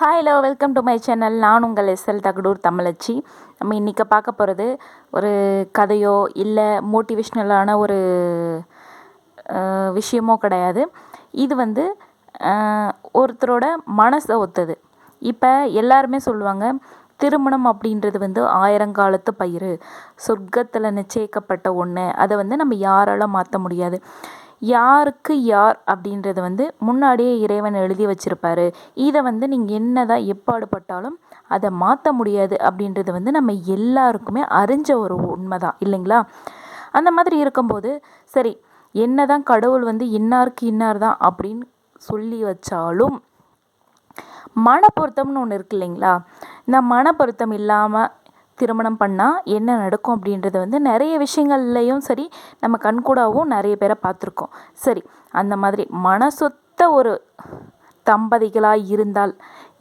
Hi hello welcome to my channel. நான் உங்கள் SL Thagadur தமிழச்சி. நம்ம இன்றைக்கி பார்க்க போகிறது ஒரு கதையோ இல்லை மோட்டிவேஷ்னலான ஒரு விஷயமோ கிடையாது. இது ஒருத்தரோட மனசை ஒத்தது. இப்போ எல்லாருமே சொல்லுவாங்க, திருமணம் அப்படின்றது 1000 காலத்து பயிர், சொர்க்கத்தில் நிச்சயிக்கப்பட்ட ஒன்று, அதை நம்ம யாரால மாற்ற முடியாது. யாருக்கு யார் அப்படின்றது முன்னாடியே இறைவன் எழுதி வச்சுருப்பாரு. இதை நீங்கள் என்னதான் எப்பாடுபட்டாலும் அதை மாற்ற முடியாது அப்படின்றது நம்ம எல்லாருக்குமே அறிஞ்ச ஒரு உண்மை தான் இல்லைங்களா? அந்த மாதிரி இருக்கும்போது சரி, என்னதான் கடவுள் இன்னாருக்கு இன்னார் தான் அப்படின்னு சொல்லி வச்சாலும் மன பொருத்தம்னு ஒன்று இருக்கு இல்லைங்களா? இந்த மன பொருத்தம் இல்லாமல் திருமணம் பண்ணால் என்ன நடக்கும் அப்படின்றது நிறைய விஷயங்கள்லையும் சரி, நம்ம கண்கூடாவும் நிறைய பேரை பார்த்துருக்கோம். சரி, அந்த மாதிரி மனசொத்த ஒரு தம்பதிகளாக இருந்தால்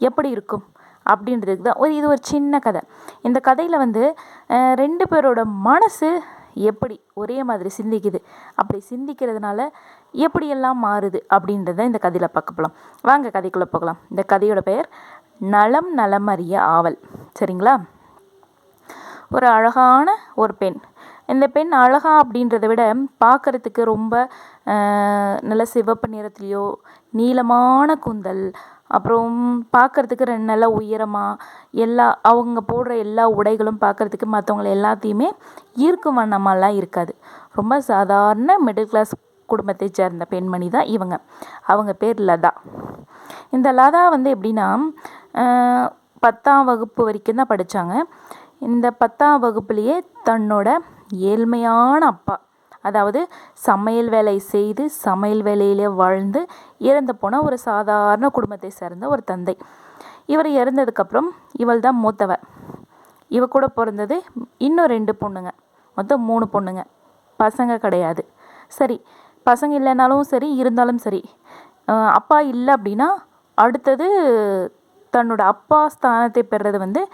எப்படி இருக்கும் அப்படின்றதுக்கு தான் இது ஒரு சின்ன கதை. இந்த கதையில் 2 பேரோட மனசு எப்படி ஒரே மாதிரி சிந்திக்குது, அப்படி சிந்திக்கிறதுனால எப்படியெல்லாம் மாறுது அப்படின்றத இந்த கதையில் பார்க்க போகலாம். வாங்க கதைக்குள்ளே போகலாம். இந்த கதையோட பெயர் நலம் நலமறிய ஆவல். சரிங்களா? ஒரு அழகான ஒரு பெண். இந்த பெண் அழகா அப்படின்றத விட பார்க்குறதுக்கு ரொம்ப நல்ல சிவப்பு நிறத்துலேயோ, நீளமான கூந்தல், அப்புறம் பார்க்குறதுக்கு நல்ல உயரமாக, அவங்க போடுற எல்லா உடைகளும் பார்க்குறதுக்கு மற்றவங்களை எல்லாத்தையுமே ஈர்க்கும் வண்ணமாலாம் இருக்காது. ரொம்ப சாதாரண மிடில் கிளாஸ் குடும்பத்தை சேர்ந்த பெண்மணி தான் இவங்க. அவங்க பேர் லதா. இந்த லதா எப்படின்னா 10ஆம் வகுப்பு வரைக்கும் தான் படித்தாங்க. இந்த 10ஆம் வகுப்புலேயே தன்னோட ஏழ்மையான அப்பா, அதாவது சமையல் வேலை செய்து சமையல் வேலையிலே வாழ்ந்து இறந்து போன ஒரு சாதாரண குடும்பத்தை சேர்ந்த ஒரு தந்தை. இவர் இறந்ததுக்கப்புறம் இவள் தான் மூத்தவ. இவ கூட பிறந்தது இன்னும் 2 பொண்ணுங்க, மொத்தம் 3 பொண்ணுங்க. பசங்க கிடையாது. சரி, பசங்க இல்லைனாலும் சரி, இருந்தாலும் சரி, அப்பா இல்லை அப்படின்னா அடுத்தது தன்னோட அப்பா ஸ்தானத்தை பெறுறது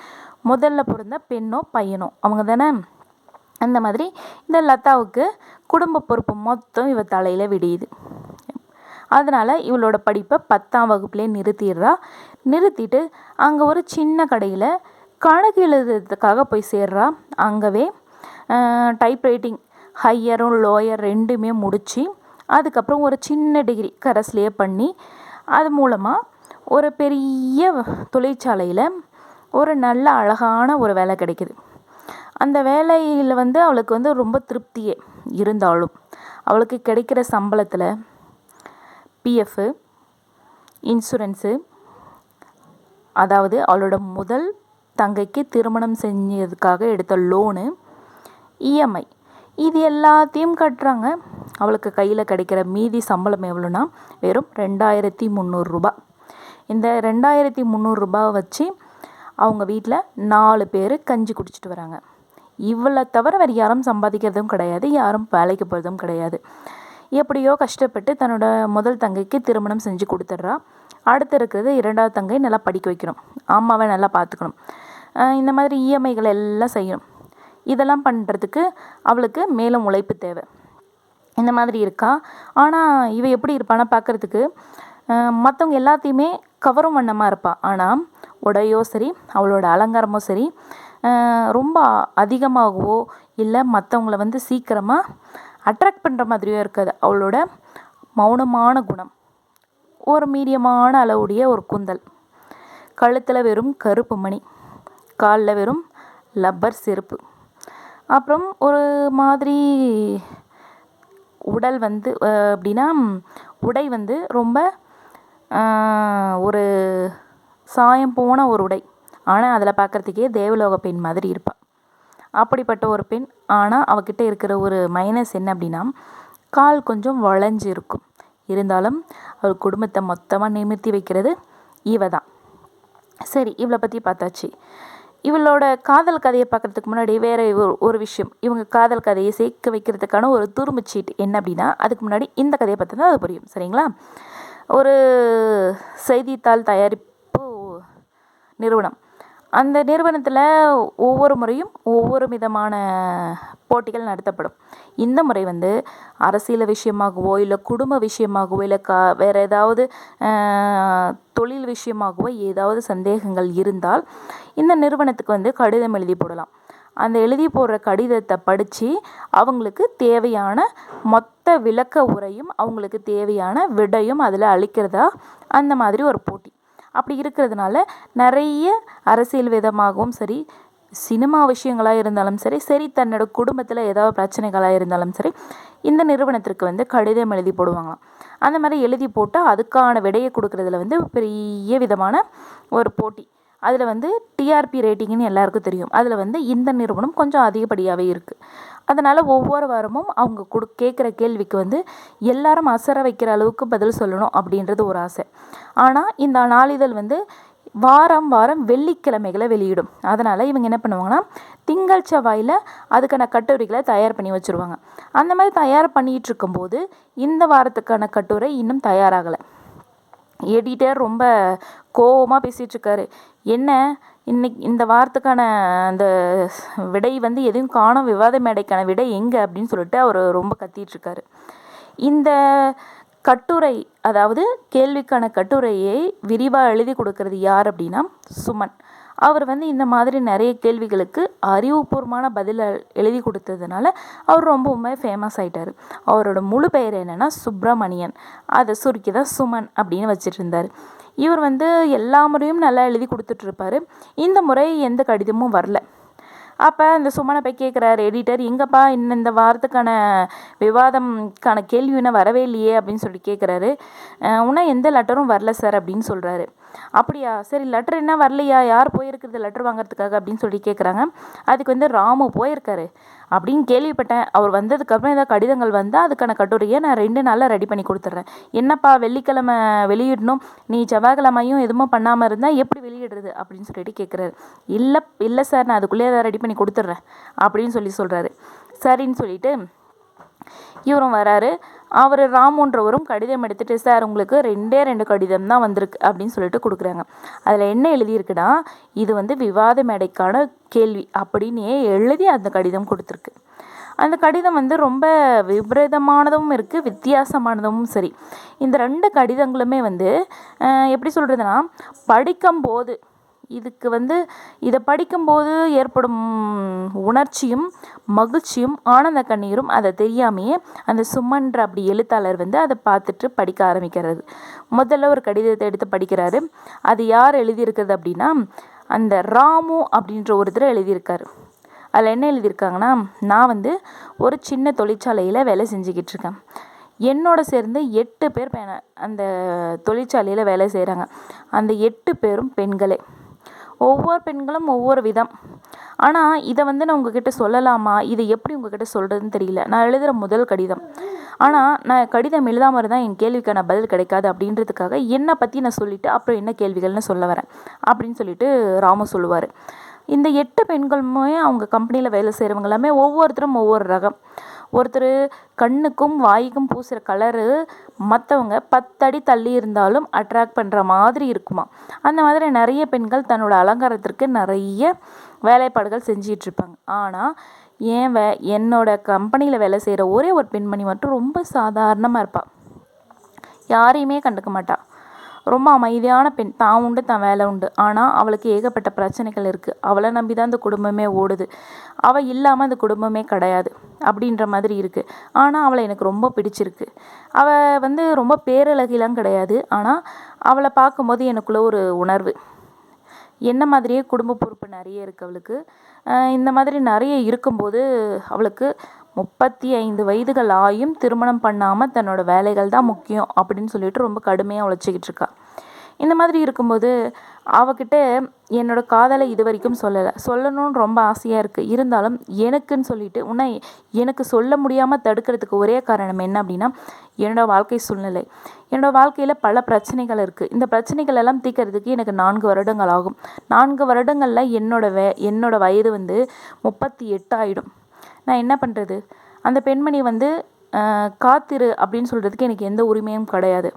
முதல்ல பிறந்த பெண்ணோ பையனோ அவங்க தானே. அந்த மாதிரி இந்த லதாவுக்கு குடும்ப பொறுப்பு மொத்தம் இவ தலையில் விடியுது. அதனால் இவளோட படிப்பை 10ஆம் வகுப்புலேயே நிறுத்திட்டு அங்கே ஒரு சின்ன கடையில் கணக்கு எழுதுறதுக்காக போய் சேர்றா. அங்கவே டைப்ரைட்டிங் ஹையரும் லோயர் 2மே முடித்து, அதுக்கப்புறம் ஒரு சின்ன டிகிரி கரஸ்லேயே பண்ணி, அது மூலமாக ஒரு பெரிய தொழிற்சாலையில் ஒரு நல்ல அழகான ஒரு வேலை கிடைக்குது. அந்த வேலையில் அவளுக்கு ரொம்ப திருப்தியே இருந்தாலும் அவளுக்கு கிடைக்கிற சம்பளத்தில் பிஎஃப்பு, இன்சூரன்ஸு, அதாவது அவளோட முதல் தங்கைக்கு திருமணம் செஞ்சதுக்காக எடுத்த லோனு, இஎம்ஐ, இது எல்லாத்தையும் கட்டுறாங்க. அவளுக்கு கையில் கிடைக்கிற மீதி சம்பளம் எவ்வளோன்னா வெறும் 2300 ரூபா. இந்த 2300 ரூபாவை வச்சு அவங்க வீட்டில் 4 பேர் கஞ்சி குடிச்சிட்டு வராங்க. இவ்வளோ தவிர வேறு யாரும் சம்பாதிக்கிறதும் கிடையாது, யாரும் வேலைக்கு போகிறதும் கிடையாது. எப்படியோ கஷ்டப்பட்டு தன்னோட முதல் தங்கைக்கு திருமணம் செஞ்சு கொடுத்துட்றா. அடுத்து இருக்கிறது 2வது தங்கை நல்லா படிக்க வைக்கணும், அம்மாவை நல்லா பார்த்துக்கணும், இந்த மாதிரி இஎம்ஐகள் எல்லாம் செய்யணும். இதெல்லாம் பண்ணுறதுக்கு அவளுக்கு மேலும் உழைப்பு தேவை. இந்த மாதிரி இருக்கா. ஆனால் இவ எப்படி இருப்பானா பார்க்குறதுக்கு மற்றவங்க எல்லாத்தையுமே கவரும் வண்ணமாக இருப்பாள். ஆனால் உடையோ சரி, அவளோட அலங்காரமோ சரி, ரொம்ப அதிகமாகவோ இல்லை மற்றவங்கள சீக்கிரமாக அட்ராக்ட் பண்ணுற மாதிரியோ இருக்காது. அவளோட மௌனமான குணம், ஒரு மீடியமான அளவுடைய ஒரு கூந்தல், கழுத்தில் வெறும் கருப்பு மணி, காலில் வெறும் லப்பர் செருப்பு, அப்புறம் ஒரு மாதிரி உடல் அப்படின்னா உடை ரொம்ப ஒரு சாயம் போன ஒரு உடை. ஆனால் அதில் பார்க்குறதுக்கே தேவலோக பெண் மாதிரி இருப்பாள். அப்படிப்பட்ட ஒரு பெண். ஆனால் அவகிட்ட இருக்கிற ஒரு மைனஸ் என்ன அப்படின்னா கால் கொஞ்சம் வளைஞ்சு இருக்கும். இருந்தாலும் அவள் குடும்பத்தை மொத்தமாக நிமிர்த்தி வைக்கிறது இவ தான். சரி, இவளை பற்றி பார்த்தாச்சு. இவளோட காதல் கதையை பார்க்குறதுக்கு முன்னாடி வேறு ஒரு விஷயம், இவங்க காதல் கதையை சேர்க்க வைக்கிறதுக்கான ஒரு துரும்புச்சீட் என்ன அப்படின்னா, அதுக்கு முன்னாடி இந்த கதையை பற்றி தான் அது புரியும். சரிங்களா? ஒரு செய்தித்தாள் தயாரிப்பு நிறுவனம், அந்த நிறுவனத்தில் ஒவ்வொரு முறையும் ஒவ்வொரு விதமான போட்டிகள் நடத்தப்படும். இந்த முறை வந்து அரசியல் விஷயமாகவோ இல்லை குடும்ப விஷயமாகவோ இல்லை வேறு ஏதாவது தொழில் விஷயமாகவோ ஏதாவது சந்தேகங்கள் இருந்தால் இந்த நிறுவனத்துக்கு வந்து கடிதம் எழுதி போடலாம். அந்த எழுதி போடுற கடிதத்தை படித்து அவங்களுக்கு தேவையான மொத்த விளக்க உரையும் அவங்களுக்கு தேவையான விடையும் அதில் அளிக்கிறதா அந்த மாதிரி ஒரு போட்டி. அப்படி இருக்கிறதுனால நிறைய அரசியல் விதமாகவும் சரி, சினிமா விஷயங்களாக இருந்தாலும் சரி தன்னோட குடும்பத்தில் ஏதாவது பிரச்சனைகளாக இருந்தாலும் சரி, இந்த நிறுவனத்திற்கு வந்து கடிதம் எழுதி போடுவாங்களாம். அந்த மாதிரி எழுதி போட்டால் அதுக்கான விடையை கொடுக்குறதுல வந்து பெரிய விதமான ஒரு போட்டி. அதில் வந்து டிஆர்பி ரேட்டிங்னு எல்லாருக்கும் தெரியும். அதில் வந்து இந்த நிறுவனம் கொஞ்சம் அதிகப்படியாகவே இருக்குது. அதனால் ஒவ்வொரு வாரமும் அவங்க கேட்குற கேள்விக்கு வந்து எல்லாரும் அசர வைக்கிற அளவுக்கு பதில் சொல்லணும் அப்படின்றது ஒரு ஆசை. ஆனால் இந்த நாளிதழ் வந்து வாரம் வெள்ளிக்கிழமைகளை வெளியிடும். அதனால் இவங்க என்ன பண்ணுவாங்கன்னா திங்கள் செவ்வாயில் அதுக்கான கட்டுரைகளை தயார் பண்ணி வச்சுருவாங்க. அந்த மாதிரி தயார் பண்ணிகிட்டு இருக்கும்போது இந்த வாரத்துக்கான கட்டுரை இன்னும் தயாராகலை. எடிட்டர் ரொம்ப கோவமாக பேசிகிட்ருக்காரு. என்ன இன்னைக்கு இந்த வாரத்துக்கான அந்த விடை வந்து எதுவும் காணும், விவாத மேடைக்கான விடை எங்கே அப்படின்னு சொல்லிட்டு அவர் ரொம்ப கத்திகிட்ருக்காரு. இந்த கட்டுரை, அதாவது கேள்விக்கான கட்டுரையை விரிவாக எழுதி கொடுக்கறது யார் அப்படின்னா சுமன். அவர் வந்து இந்த மாதிரி நிறைய கேள்விகளுக்கு அறிவுபூர்வமான பதில் எழுதி கொடுத்ததுனால அவர் ரொம்பவுமே ஃபேமஸ் ஆகிட்டார். அவரோட முழு பெயர் என்னென்னா சுப்பிரமணியன். அதை சுருக்கி தான் சுமன் அப்படின்னு வச்சுட்டு இருந்தார். இவர் வந்து எல்லா முறையும் நல்லா எழுதி கொடுத்துட்ருப்பார். இந்த முறை எந்த கடிதமும் வரல. அப்போ இந்த சுமனை போய் கேட்குறாரு எடிட்டர், எங்கப்பா இந்த வாரத்துக்கான விவாதம்கான கேள்வி இன்னும் வரவே இல்லையே அப்படின்னு சொல்லி கேட்குறாரு. இன்னும் எந்த லெட்டரும் வரல சார் அப்படின்னு சொல்கிறாரு. அப்படியா, சரி லெட்டர் என்ன வரலையா, யார் போயிருக்கிறது லெட்டர் வாங்குறதுக்காக அப்படின்னு சொல்லி கேட்குறாங்க. அதுக்கு வந்து ராமு போயிருக்காரு அப்படின்னு கேள்விப்பட்டேன். அவர் வந்ததுக்கப்புறம் ஏதாவது கடிதங்கள் வந்தால் அதுக்கான கட்டுரையை நான் 2 நாளில் ரெடி பண்ணி கொடுத்துட்றேன். என்னப்பா வெள்ளிக்கிழமை வெளியிடணும், நீ செவ்வாய்க்கிழமையும் எதுவும் பண்ணாமல் இருந்தால் எப்படி வெளியிடுறது அப்படின்னு சொல்லிட்டு கேட்குறாரு. இல்லை சார், நான் அதுக்குள்ளேயே அதை ரெடி பண்ணி கொடுத்துட்றேன் அப்படின்னு சொல்கிறாரு. சரின்னு சொல்லிட்டு இவரும் வராரு. அவர் ராமுன்றவரும் கடிதம் எடுத்துகிட்டு, சார் உங்களுக்கு 2 கடிதம் தான் வந்திருக்கு அப்படின்னு சொல்லிட்டு கொடுக்குறாங்க. அதில் என்ன எழுதியிருக்குன்னா, இது வந்து விவாத மேடைக்கான கேள்வி அப்படின்னே எழுதி அந்த கடிதம் கொடுத்துருக்கு. அந்த கடிதம் வந்து ரொம்ப விபரீதமானதும் இருக்குது, வித்தியாசமானதும் சரி. இந்த 2 கடிதங்களுமே வந்து எப்படி சொல்கிறதுனா, படிக்கும்போது இதுக்கு வந்து இதை படிக்கும்போது ஏற்படும் உணர்ச்சியும் மகிழ்ச்சியும் ஆனந்த கண்ணீரும் அதை தெரியாமையே அந்த சுமன்ற அப்படி எழுத்தாளர் வந்து அதை பார்த்துட்டு படிக்க ஆரம்பிக்கிறது. முதல்ல ஒரு கடிதத்தை எடுத்து படிக்கிறாரு. அது யார் எழுதியிருக்கிறது அப்படின்னா அந்த ராமு அப்படின்ற ஒருத்தர் எழுதியிருக்காரு. அதில் என்ன எழுதியிருக்காங்கன்னா, நான் வந்து ஒரு சின்ன தொழிற்சாலையில் வேலை செஞ்சுக்கிட்டு இருக்கேன். என்னோட சேர்ந்து 8 பேர் அந்த தொழிற்சாலையில் வேலை செய்கிறாங்க. அந்த 8 பேரும் பெண்களே. ஒவ்வொரு பெண்களும் ஒவ்வொரு விதம். ஆனால் இதை வந்து நான் உங்ககிட்ட சொல்லலாமா, இதை எப்படி உங்ககிட்ட சொல்கிறதுன்னு தெரியல. நான் எழுதுகிற முதல் கடிதம். ஆனால் நான் கடிதம் எழுதாமல் இருந்தால் என் கேள்விக்கான பதில் கிடைக்காது அப்படின்றதுக்காக என்னை பற்றி நான் சொல்லிவிட்டு அப்புறம் என்ன கேள்விகள்னு சொல்ல வரேன் அப்படின்னு சொல்லிட்டு ராமு சொல்லுவார். இந்த 8 பெண்களுமே அவங்க கம்பெனியில் வேலை செய்கிறவங்க எல்லாமே ஒவ்வொருத்தரும் ஒவ்வொரு ரகம். ஒருத்தர் கண்ணுக்கும் வாய்க்கும் பூசுகிற கலரு மற்றவங்க 10 அடி தள்ளி இருந்தாலும் அட்ராக்ட் பண்ணுற மாதிரி இருக்குமா. அந்த மாதிரி நிறைய பெண்கள் தன்னோட அலங்காரத்திற்கு நிறைய வேலைப்பாடுகள் செஞ்சிட்ருப்பாங்க. ஆனால் என்னோட கம்பெனியில் வேலை செய்கிற ஒரே ஒரு பெண்மணி மட்டும் ரொம்ப சாதாரணமாக இருப்பாள். யாரையுமே கண்டுக்க மாட்டாள். ரொம்ப அமைதியான பெண். தான் உண்டு தான் வேலை உண்டு. ஆனால் அவளுக்கு ஏகப்பட்ட பிரச்சனைகள் இருக்குது. அவளை நம்பி தான் அந்த குடும்பமே ஓடுது. அவள் இல்லாமல் அந்த குடும்பமே கிடையாது அப்படின்ற மாதிரி இருக்குது. ஆனால் அவளை எனக்கு ரொம்ப பிடிச்சிருக்கு. அவள் வந்து ரொம்ப பேரழகிலாம் கிடையாது. ஆனால் அவளை பார்க்கும்போது எனக்குள்ளே ஒரு உணர்வு, என்ன மாதிரியே குடும்ப பொறுப்பு நிறைய இருக்குது அவளுக்கு. இந்த மாதிரி நிறைய இருக்கும்போது அவளுக்கு 35 வயதுகள் ஆயும் திருமணம் பண்ணாமல் தன்னோட வேலைகள் தான் முக்கியம் அப்படின்னு சொல்லிட்டு ரொம்ப கடுமையாக உழைச்சிக்கிட்டு இருக்கா. இந்த மாதிரி இருக்கும்போது அவகிட்ட என்னோடய காதலை இது வரைக்கும் சொல்லணும்னு ரொம்ப ஆசையாக இருக்குது. இருந்தாலும் எனக்குன்னு சொல்லிட்டு எனக்கு சொல்ல முடியாமல் தடுக்கிறதுக்கு ஒரே காரணம் என்ன அப்படின்னா என்னோடய வாழ்க்கை சூழ்நிலை. என்னோடய வாழ்க்கையில் பல பிரச்சனைகள் இருக்குது. இந்த பிரச்சனைகள் எல்லாம் தீர்க்கறதுக்கு எனக்கு 4 வருடங்கள் ஆகும். 4 வருடங்களில் என்னோட வயது வந்து 38 ஆகிடும். நான் என்ன பண்ணுறது? அந்த பெண்மணி வந்து காத்திரு அப்படின்னு சொல்கிறதுக்கு எனக்கு எந்த உரிமையும் கிடையாது.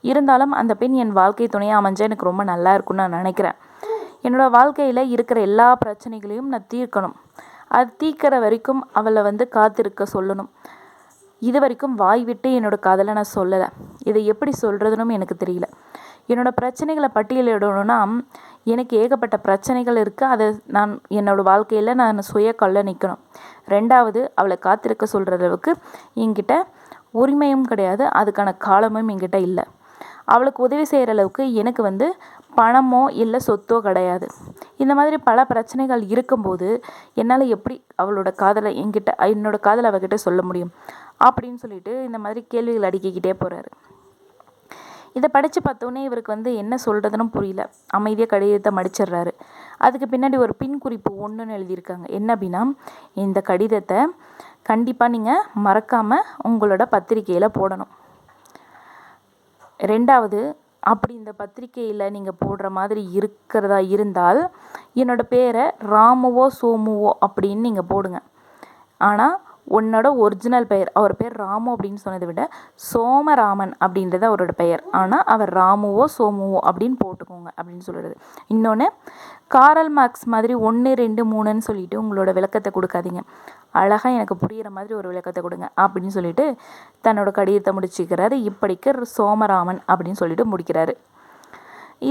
இருந்தாலும் அந்த பெண் என் வாழ்க்கை துணையாக அமைஞ்சால் எனக்கு ரொம்ப நல்லா இருக்கும்னு நான் நினைக்கிறேன். என்னோடய வாழ்க்கையில் இருக்கிற எல்லா பிரச்சனைகளையும் நான் தீர்க்கணும். அது தீர்க்கிற வரைக்கும் அவளை வந்து காத்திருக்க சொல்லணும். இது வரைக்கும் வாய் விட்டு என்னோடய காதலை நான் சொல்லலை. இதை எப்படி சொல்கிறதுன்னு எனக்கு தெரியல. என்னோடய பிரச்சனைகளை பட்டியலிடணும்னா எனக்கு ஏகப்பட்ட பிரச்சனைகள் இருக்குது. அதை நான் என்னோடய வாழ்க்கையில் நான் சுய கல்ல நிற்கணும். ரெண்டாவது, அவளை காத்திருக்க சொல்கிற அளவுக்கு என்கிட்ட உரிமையும் கிடையாது, அதுக்கான காலமும் என்கிட்ட இல்லை. அவளுக்கு உதவி செய்கிற அளவுக்கு எனக்கு வந்து பணமோ இல்லை சொத்தோ கிடையாது. இந்த மாதிரி பல பிரச்சனைகள் இருக்கும்போது என்னால் எப்படி அவளோட காதலை என்னோடய காதலை அவகிட்ட சொல்ல முடியும் அப்படின்னு சொல்லிட்டு இந்த மாதிரி கேள்விகள் அடிக்கிக்கிட்டே போகிறாரு. இதை படித்து பார்த்தோன்னே இவருக்கு வந்து என்ன சொல்கிறதுன்னு புரியல. அமைதியாக கடிதத்தை மடிச்சிடுறாரு. அதுக்கு பின்னாடி ஒரு பின் குறிப்பு ஒன்றுன்னு எழுதியிருக்காங்க. என்ன அப்படின்னா, இந்த கடிதத்தை கண்டிப்பாக நீங்கள் மறக்காமல் உங்களோட பத்திரிக்கையில் போடணும். ரெண்டாவது, அப்படி இந்த பத்திரிக்கையில் நீங்கள் போடுற மாதிரி இருக்கிறதா இருந்தால் என்னோடய பேரை ராமுவோ சோமுவோ அப்படின்னு நீங்கள் போடுங்க. ஆனால் உன்னோட ஒரிஜினல் பெயர், அவர் பேர் ராமு அப்படின்னு சொன்னதை விட சோமராமன் அப்படின்றது அவரோட பெயர். ஆனால் அவர் ராமுவோ சோமுவோ அப்படின்னு போட்டுக்கோங்க அப்படின்னு சொல்கிறது. இன்னொன்று, காரல் மார்க்ஸ் மாதிரி 1 2 3ன்னு சொல்லிட்டு உங்களோட விளக்கத்தை கொடுக்காதீங்க. அழகாக எனக்கு புரிகிற மாதிரி ஒரு விளக்கத்தை கொடுங்க அப்படின்னு சொல்லிட்டு தன்னோட கடிதத்தை முடிச்சுக்கிறாரு. இப்படிக்கு சோமராமன் அப்படின்னு சொல்லிட்டு முடிக்கிறாரு.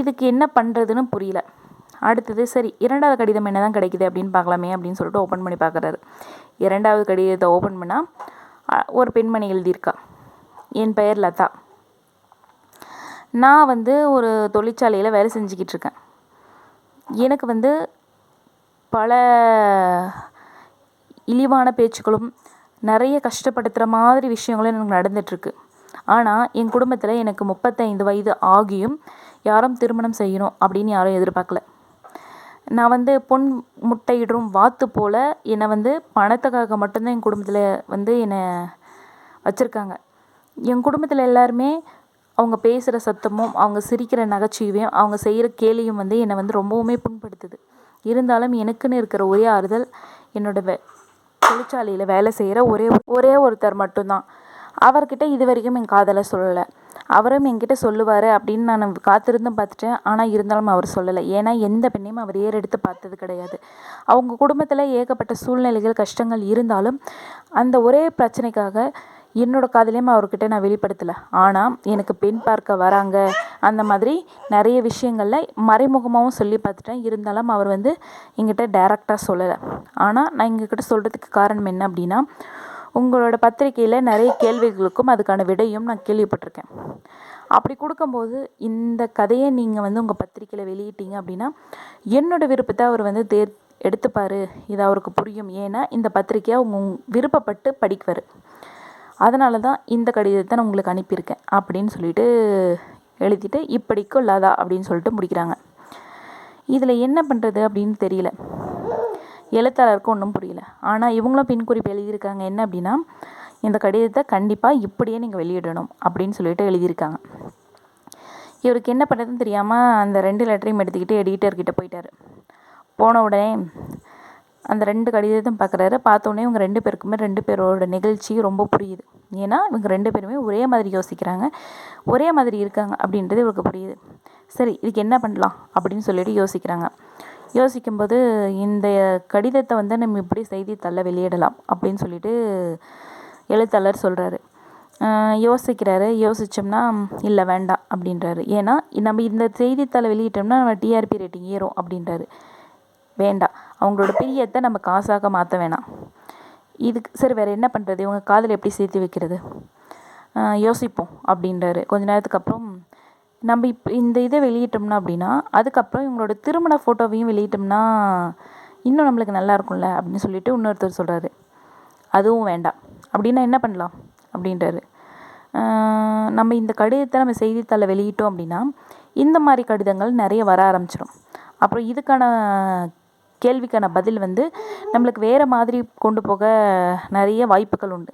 இதுக்கு என்ன பண்ணுறதுன்னு புரியல. அடுத்தது, சரி 2வது கடிதம் என்ன தான் கிடைக்குது அப்படின்னு பார்க்கலாமே அப்படின்னு சொல்லிட்டு ஓப்பன் பண்ணி பார்க்குறாரு. 2வது கடிதத்தை ஓப்பன் பண்ணால் ஒரு பெண்மணி எழுதியிருக்கா. என் பெயர் லதா. நான் வந்து ஒரு தொழிற்சாலையில் வேலை செஞ்சுக்கிட்டு இருக்கேன். எனக்கு வந்து பல இழிவான பேச்சுக்களும் நிறைய கஷ்டப்படுத்துகிற மாதிரி விஷயங்களும் எனக்கு நடந்துகிட்ருக்கு. ஆனால் என் குடும்பத்தில் எனக்கு 35 வயது ஆகியும் யாரும் திருமணம் செய்யணும் அப்படின்னு யாரும் எதிர்பார்க்கல. நான் வந்து பொன் முட்டையிடும் வாத்து போல் என்னை வந்து பணத்துக்காக மட்டும்தான் என் குடும்பத்தில் வந்து என்னை வச்சுருக்காங்க. என் குடும்பத்தில் எல்லாருமே அவங்க பேசுகிற சத்தமும் அவங்க சிரிக்கிற நகைச்சுவையும் அவங்க செய்கிற கேலியும் வந்து என்னை வந்து ரொம்பவுமே புண்படுத்துது. இருந்தாலும் எனக்குன்னு இருக்கிற ஒரே ஆறுதல் என்னோட தொழிற்சாலையில் வேலை செய்கிற ஒரே ஒருத்தர் மட்டும்தான். அவர்கிட்ட இது வரைக்கும் என் காதலை சொல்லலை. அவரும் என்கிட்ட சொல்லுவார் அப்படின்னு நான் காத்திருந்தும் பார்த்துட்டேன். ஆனால் இருந்தாலும் அவர் சொல்லலை. ஏன்னா எந்த பெண்ணையும் அவர் ஏறெடுத்து பார்த்தது கிடையாது. அவங்க குடும்பத்தில் ஏகப்பட்ட சூழ்நிலைகள் கஷ்டங்கள் இருந்தாலும் அந்த ஒரே பிரச்சனைக்காக என்னோடய காதலையும் அவர்கிட்ட நான் வெளிப்படுத்தலை. ஆனால் எனக்கு பெண் பார்க்க வராங்க அந்த மாதிரி நிறைய விஷயங்களில் மறைமுகமாகவும் சொல்லி பார்த்துட்டேன். இருந்தாலும் அவர் வந்து என்கிட்ட டைரெக்டாக சொல்லலை. ஆனால் நான் எங்ககிட்ட சொல்கிறதுக்கு காரணம் என்ன அப்படின்னா, உங்களோட பத்திரிக்கையில் நிறைய கேள்விகளுக்கும் அதுக்கான விடையும் நான் கேள்விப்பட்டிருக்கேன். அப்படி கொடுக்கும்போது இந்த கதையை நீங்கள் வந்து உங்கள் பத்திரிக்கையில் வெளியிட்டீங்க அப்படின்னா என்னோடய விருப்பத்தை அவர் வந்து எடுத்துப்பார். இது அவருக்கு புரியும். ஏன்னா இந்த பத்திரிக்கையை அவங்க விருப்பப்பட்டு படிக்குவார். அதனால தான் இந்த கடிதத்தை நான் உங்களுக்கு அனுப்பியிருக்கேன் அப்படின்னு சொல்லிட்டு எழுதிட்டு இப்படிக்கும் இல்லாதா அப்படின்னு சொல்லிட்டு முடிக்கிறாங்க. இதில் என்ன பண்ணுறது அப்படின்னு தெரியல. எழுத்தாளருக்கு ஒன்றும் புரியல. ஆனால் இவங்களும் பின்குறிப்பு எழுதியிருக்காங்க. என்ன அப்படின்னா, இந்த கடிதத்தை கண்டிப்பாக இப்படியே நீங்கள் வெளியிடணும் அப்படின்னு சொல்லிட்டு எழுதியிருக்காங்க. இவருக்கு என்ன பண்ணுறதுன்னு தெரியாமல் அந்த 2 லெட்டரையும் எடுத்துக்கிட்டு எடிட்டர்கிட்ட போயிட்டார். போன உடனே அந்த 2 கடிதத்தையும் பார்க்குறாரு. பார்த்தோன்னே இவங்க 2 பேருக்குமே 2 பேரோட நிகழ்ச்சி ரொம்ப புரியுது. ஏன்னா இவங்க 2 பேருமே ஒரே மாதிரி யோசிக்கிறாங்க, ஒரே மாதிரி இருக்காங்க அப்படின்றது இவருக்கு புரியுது. சரி, இதுக்கு என்ன பண்ணலாம் அப்படின்னு சொல்லிட்டு யோசிக்கும்போது இந்த கடிதத்தை வந்து நம்ம இப்படி செய்தித்தாளில் வெளியிடலாம் அப்படின்னு சொல்லிட்டு எழுத்தாளர் சொல்கிறாரு. யோசித்தோம்னா இல்லை வேண்டாம் அப்படின்றாரு. ஏன்னா நம்ம இந்த செய்தித்தாளை வெளியிட்டோம்னா நம்ம டிஆர்பி ரேட்டிங் ஏறும் அப்படின்றாரு. வேண்டாம், அவங்களோட பிரியத்தை நம்ம காசாக மாற்ற வேணாம். இதுக்கு சரி வேறு என்ன பண்ணுறது, இவங்க காதல் எப்படி சேர்த்து வைக்கிறது, யோசிப்போம் அப்படின்றாரு. கொஞ்ச நேரத்துக்கு அப்புறம் நம்ம இப்போ இந்த இதை வெளியிட்டோம்னா அப்படின்னா அதுக்கப்புறம் இவங்களோட திருமண ஃபோட்டோவையும் வெளியிட்டோம்னா இன்னும் நம்மளுக்கு நல்லா இருக்கும்ல அப்படின்னு சொல்லிட்டு இன்னொருத்தர் சொல்கிறாரு. அதுவும் வேண்டாம். அப்படின்னா என்ன பண்ணலாம் அப்படின்றாரு. நம்ம இந்த கடிதத்தை நம்ம செய்தித்தாளில் வெளியிட்டோம் அப்படின்னா இந்த மாதிரி கடிதங்கள் நிறைய வர ஆரம்பிச்சிடும். அப்புறம் இதுக்கான கேள்விக்கான பதில் வந்து நம்மளுக்கு வேறு மாதிரி கொண்டு போக நிறைய வாய்ப்புகள் உண்டு.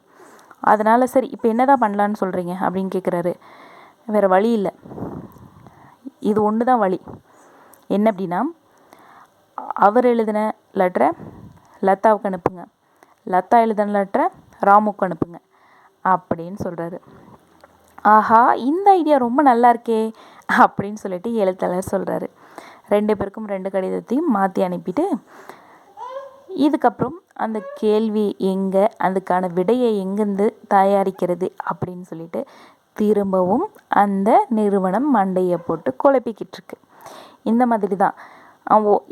அதனால் சரி இப்போ என்ன தான் பண்ணலான்னு சொல்கிறீங்க அப்படின்னு கேட்குறாரு. வேறு வழி இல்லை, இது ஒன்று தான் வழி. என்ன அப்படின்னா, அவர் எழுதின லெட்டரை லதாவுக்கு அனுப்புங்க, லதா எழுதின லெட்டரை ராமுக்கு அனுப்புங்க அப்படின்னு சொல்கிறாரு. ஆஹா, இந்த ஐடியா ரொம்ப நல்லா இருக்கே அப்படின்னு சொல்லிட்டு எழுத்தாளர் சொல்கிறாரு. 2 பேருக்கும் 2 கடிதத்தையும் மாற்றி அனுப்பிட்டு இதுக்கப்புறம் அந்த கேள்வி எங்கே, அதுக்கான விடையை எங்கேருந்து தயாரிக்கிறது அப்படின்னு சொல்லிட்டு திரும்பவும் அந்த நிறுவனம் மண்டையை போட்டு குழப்பிக்கிட்டு இருக்கு. இந்த மாதிரி தான்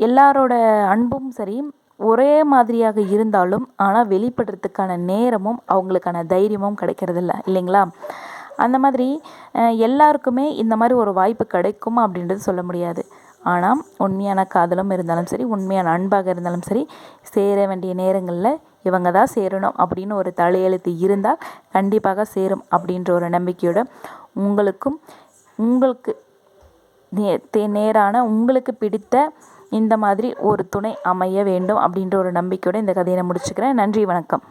எல்லாரோட அன்பும் சரி ஒரே மாதிரியாக இருந்தாலும் ஆனால் வெளிப்படுறதுக்கான நேரமும் அவங்களுக்கான தைரியமும் கிடைக்கிறதில்ல இல்லைங்களா? அந்த மாதிரி எல்லாருக்குமே இந்த மாதிரி ஒரு வாய்ப்பு கிடைக்கும் அப்படின்றது சொல்ல முடியாது. ஆனால் உண்மையான காதலும் இருந்தாலும் சரி, உண்மையான அன்பாக இருந்தாலும் சரி, சேர வேண்டிய நேரங்களில் இவங்க தான் சேரணும் அப்படின்னு ஒரு தலையெழுத்து இருந்தால் கண்டிப்பாக சேரும் அப்படின்ற ஒரு நம்பிக்கையோட உங்களுக்கு நேரான உங்களுக்கு பிடித்த இந்த மாதிரி ஒரு துணை அமைய வேண்டும் அப்படின்ற ஒரு நம்பிக்கையோடு இந்த கதையை நான் முடிச்சுக்கிறேன். நன்றி, வணக்கம்.